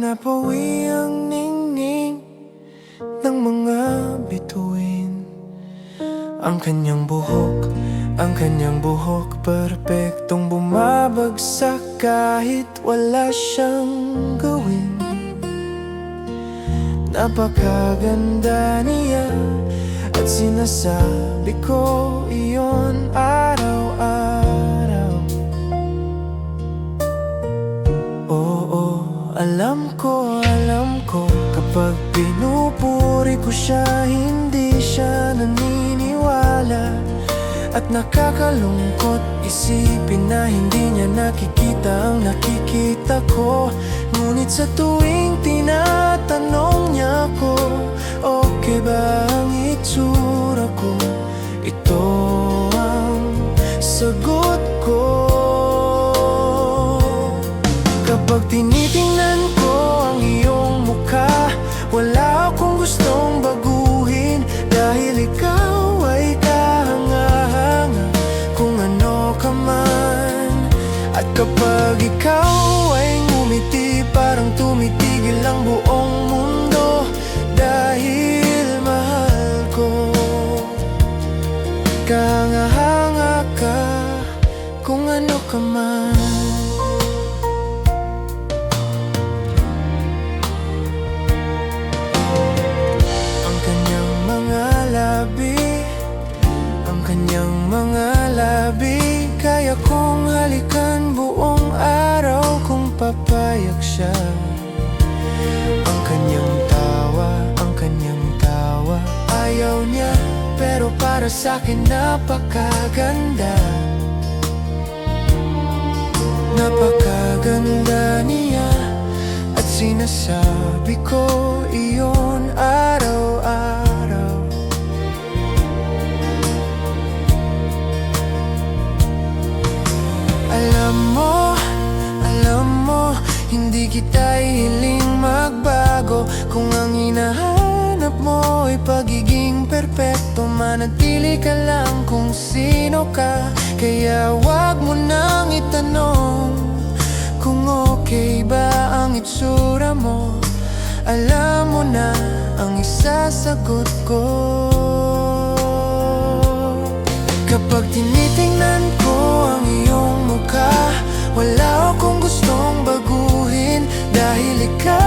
napawi ang ningning ng mga bituin. Ang kanyang buhok perpektong bumabagsak kahit wala siyang gawin. Napakaganda niya at sinasabi ko iyon araw-araw. Oo, alam ko kapag pinupuri ko siya, hindi siya naniniwala. At nakakalungkot isipin na hindi niya nakikita ang nakikita ko. Ngunit sa tuwing tinatanong niya ako, okay ba ang itsura ko? Ito ang sagot ko. Kapag tinitingnan ko ang iyong mukha, wala akong gustong baguhin, dahil ikaw ay kahanga-hanga kung ano ka man. At kapag ikaw ay ngumiti, parang tumitigil ang buong mundo, dahil mahal ko. Kahanga-hanga ka kung ano ka man. Mga labi, kaya kong halikan buong araw kung papayag siya. Ang kanyang tawa, ayaw niya, pero para sa'kin napakaganda. Napakaganda niya at sinasabi ko iyon araw-araw. Alam mo, hindi kita hiling magbago. Kung ang hinahanap mo ay pagiging perpekto, manatili ka lang kung sino ka. Kaya wag mo nang itanong kung okay ba ang itsura mo. Alam mo na ang isasagot ko. Kapag tinitingnan ko ang iyong mukha, wala akong gustong baguhin, dahil ikaw